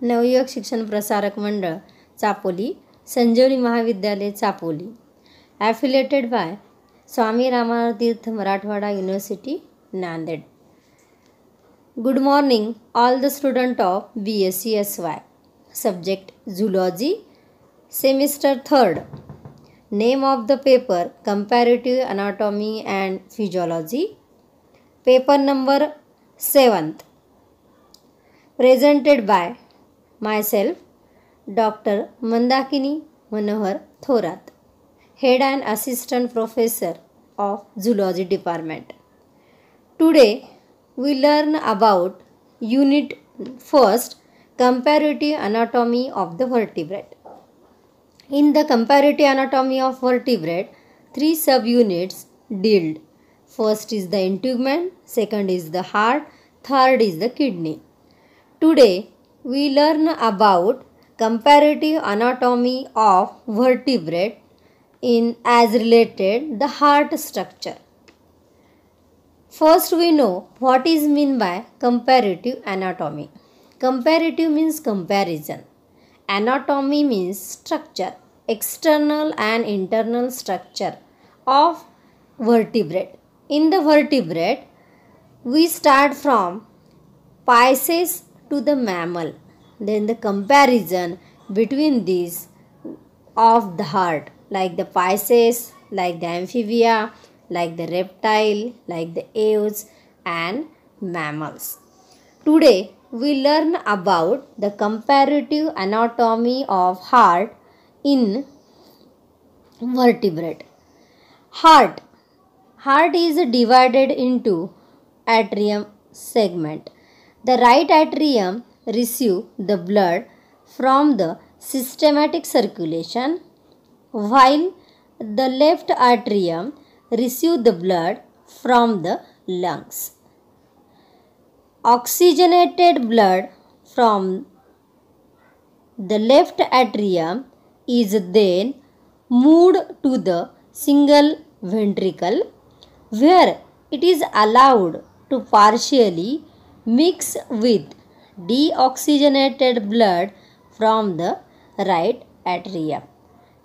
नवयुवक शिक्षण प्रसारक मंडळ चापोली, संजीवनी महाविद्यालय चापोली, ॲफिलेटेड बाय स्वामी रामानंद तीर्थ Marathwada university Nanded. Good morning all the student of BSc SY. Subject Zoology, Semester 3rd. Name of the paper Comparative Anatomy and Physiology. Paper number 7th. Presented by myself, Dr. Mandakini Manohar Thorat, Head and Assistant Professor of Zoology Department. Today we learn about Unit 1st, Comparative Anatomy of the Vertebrate. In the Comparative Anatomy of Vertebrate, 3 subunits dealt. First is the integument, second is the heart, third is the kidney. Today we learn about Comparative Anatomy of Vertebrate in as related the heart structure. First we know what is mean by comparative anatomy. Comparative means comparison. Anatomy means structure, external and internal structure of vertebrate. In the vertebrate, we start from pisces to the mammal. Then the comparison between these of the heart, like the pisces, like the amphibia, like the reptile, like the aves and mammals. Today we learn about the comparative anatomy of heart in vertebrate. Heart is divided into atrium segment. The right atrium receive the blood from the systematic circulation, while the left atrium receive the blood from the lungs. Oxygenated blood from the left atrium is then moved to the single ventricle, where it is allowed to partially mix with deoxygenated blood from the right atrium.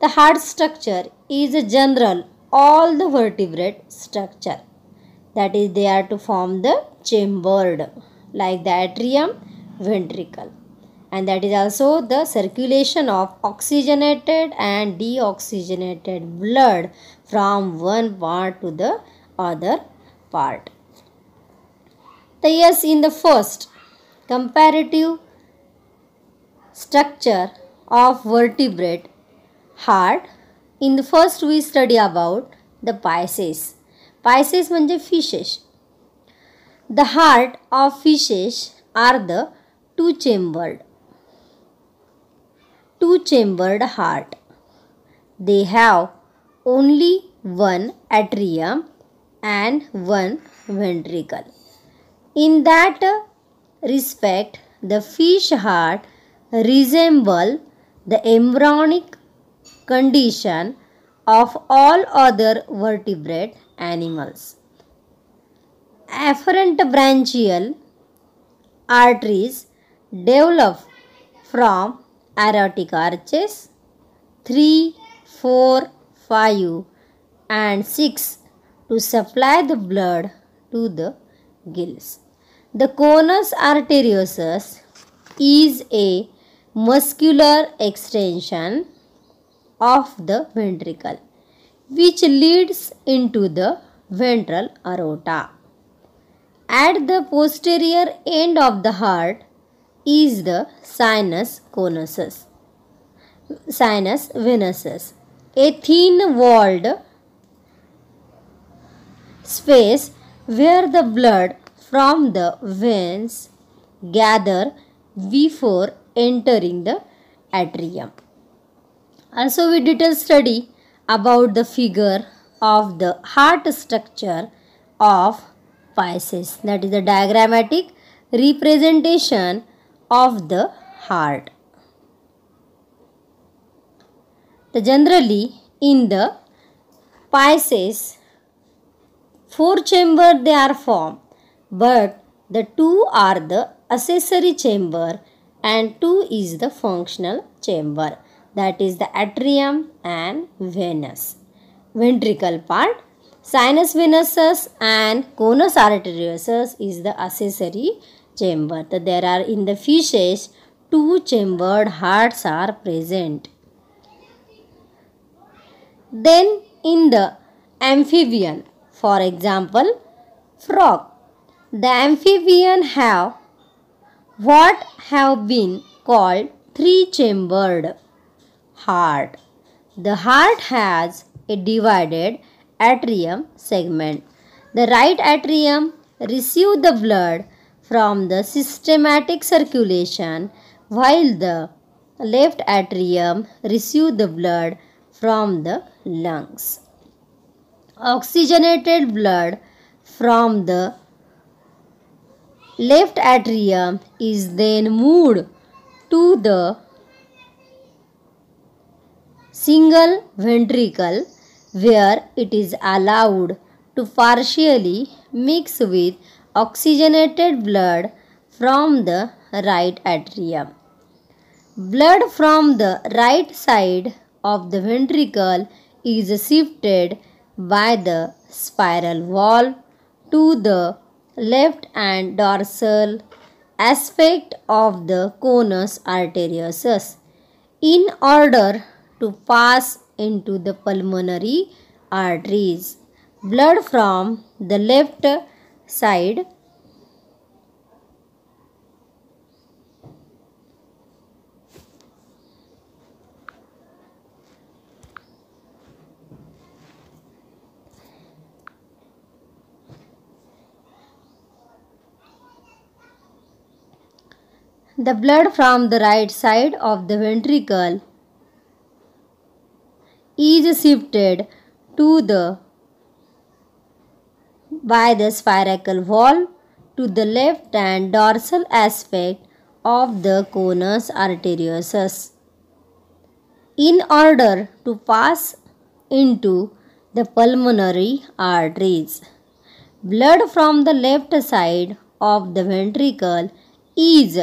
The heart structure is a general all the vertebrate structure, that is they are to form the chambered like the atrium, ventricle, and that is also the circulation of oxygenated and deoxygenated blood from one part to the other part. Thus in the first comparative structure of vertebrate heart, in the first we study about the pisces. Pisces म्हणजे fishes. The heart of fishes are the two-chambered heart. They have only one atrium and one ventricle. In that respect, the fish heart resemble the embryonic condition of all other vertebrate animals. Afferent branchial arteries develop from aortic arches 3, 4, 5 and 6 to supply the blood to the gills. The conus arteriosus is a muscular extension of the ventricle, which leads into the ventral aorta. At the posterior end of the heart is the sinus venosus, a thin-walled space where the blood from the veins gather before entering the atrium. Also we detail study about the figure of the heart structure of pisces, that is the diagrammatic representation of the heart. Generally in the pisces 4 chambers they are formed, but the two are the accessory chamber and 2 is the functional chamber, that is the atrium and ventricle part. Sinus venosus and conus arteriosus is the accessory chamber. So there are in the fishes 2 chambered hearts are present. Then in the amphibian, for example, frog, the amphibian have what have been called 3-chambered heart. The heart has a divided atrium segment. The right atrium receives the blood from the systematic circulation, while the left atrium receives the blood from the lungs. Oxygenated blood from the left atrium is then moved to the single ventricle, where it is allowed to partially mix with oxygenated blood from the right atrium. Blood from the right side of the ventricle is shifted by the spiral valve to the left and dorsal aspect of the conus arteriosus in order to pass into the pulmonary arteries. Blood from the left side The blood from the right side of the ventricle is shifted to the by the spiral valve to the left and dorsal aspect of the conus arteriosus in order to pass into the pulmonary arteries. Blood from the left side of the ventricle is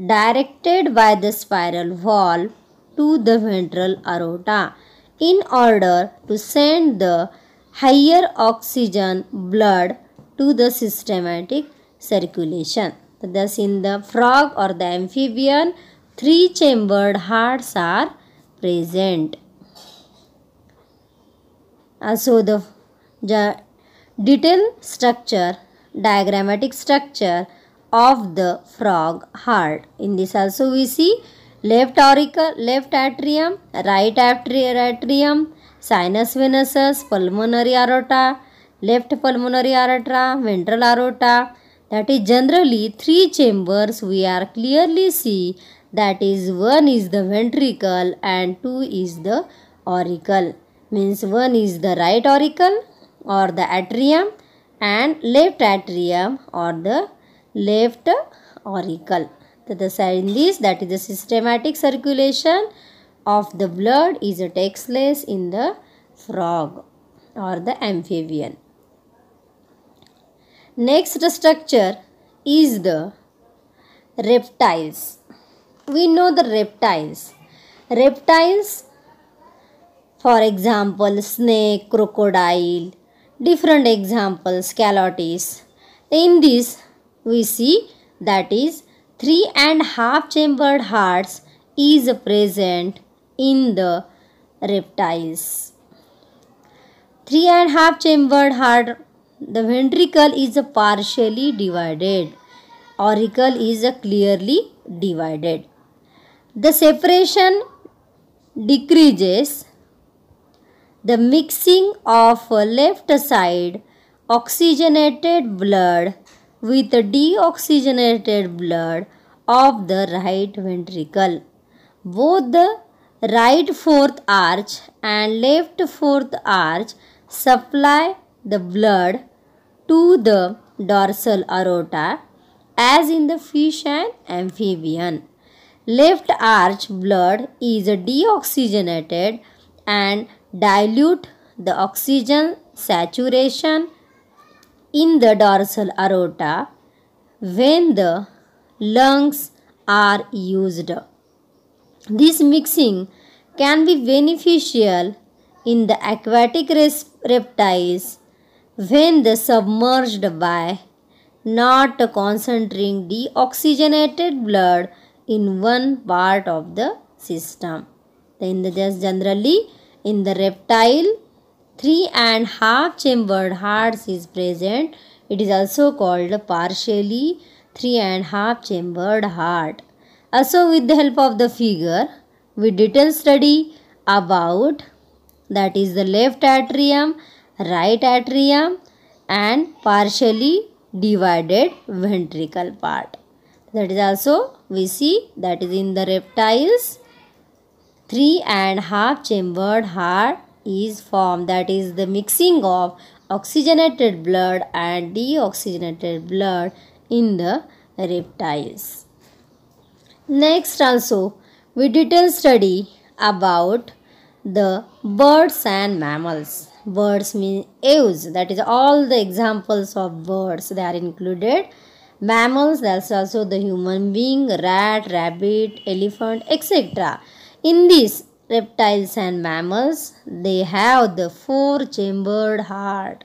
directed by the spiral valve to the ventral aorta in order to send the higher oxygen blood to the systematic circulation. Thus, in the frog or the amphibian, 3-chambered hearts are present. So, the detailed structure, diagrammatic structure of the frog heart. In this also we see left atrium, right atrium, sinus venosus, pulmonary aorta, left pulmonary aorta, ventral aorta. That is generally 3 chambers we are clearly see, that is 1 is the ventricle and 2 is the auricle. Means 1 is the right auricle or the atrium and left atrium or the left auricle. The sign this, that is the systematic circulation of the blood is takes place in the frog or the amphibian. Next structure is the reptiles. We know the reptiles. Reptiles, for example, snake, crocodile, different examples, calotes. In this we see that is 3.5 chambered hearts is present in the reptiles. 3.5 chambered heart, the ventricle is partially divided, auricle is clearly divided. The separation decreases the mixing of left side oxygenated blood with deoxygenated blood of the right ventricle. Both the right fourth arch and left fourth arch supply the blood to the dorsal aorta as in the fish and amphibian. Left arch blood is deoxygenated and dilute the oxygen saturation in the dorsal aorta when the lungs are used. This mixing can be beneficial in the aquatic reptiles when they submerged by not concentrating deoxygenated blood in one part of the system. Generally in the reptile, 3.5 chambered heart is present. It is also called partially 3.5 chambered heart. Also, with the help of the figure, we detail study about that is the left atrium, right atrium and partially divided ventricle part. That is also we see that is in the reptiles 3.5 chambered heart is formed, that is the mixing of oxygenated blood and deoxygenated blood in the reptiles. Next also we detail study about the birds and mammals. Birds mean ewes, that is all the examples of birds they are included. Mammals, that's also the human being, rat, rabbit, elephant, etc. In these reptiles and mammals, they have the 4-chambered heart.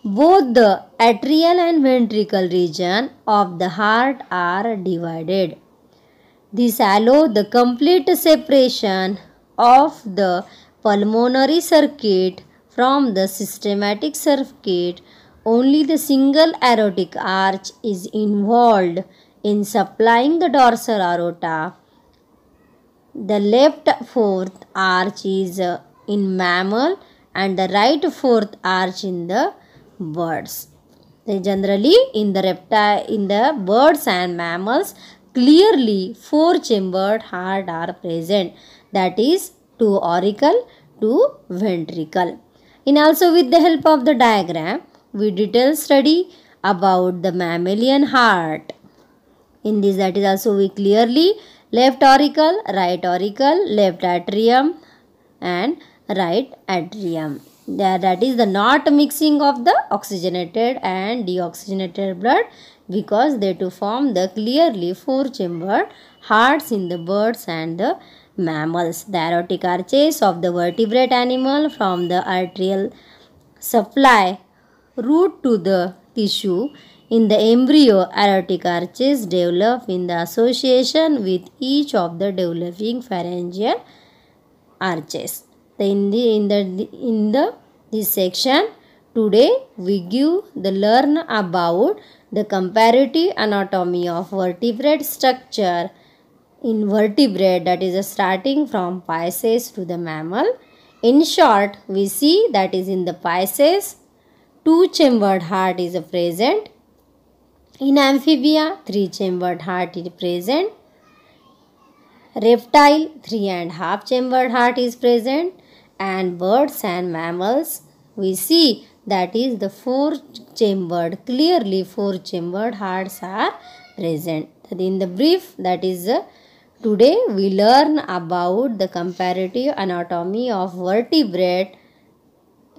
Both the atrial and ventricle region of the heart are divided. This allows the complete separation of the pulmonary circuit from the systematic circuit. Only the single aortic arch is involved in supplying the dorsal aorta. The left fourth arch is in mammal and the right fourth arch in the birds. Generally in the birds and mammals, clearly 4-chambered heart are present, that is 2 auricle, 2 ventricle. And also with the help of the diagram, we detail study about the mammalian heart. In this, that is also we clearly left auricle, left atrium and right atrium. That is the not mixing of the oxygenated and deoxygenated blood, because they to form the clearly 4-chambered hearts in the birds and the mammals. The aortic arches of the vertebrate animal from the arterial supply route to the tissue. In the embryo, aortic arches develop in the association with each of the developing pharyngeal arches. In this section, today we learn about the comparative anatomy of vertebrate structure in vertebrate, that is starting from Pisces to the mammal. In short, we see that is in the Pisces 2-chambered heart is present. In amphibia, 3-chambered heart is present. Reptile, 3.5 chambered heart is present. And birds and mammals, we see that is the 4-chambered, clearly 4-chambered hearts are present. In the brief, that is today we learn about the comparative anatomy of vertebrate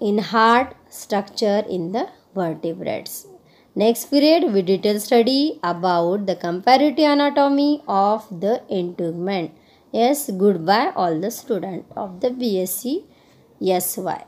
in heart structure in the vertebrates. Next period, we detail study about the comparative anatomy of the integument. Yes, goodbye all the students of the BSc SY.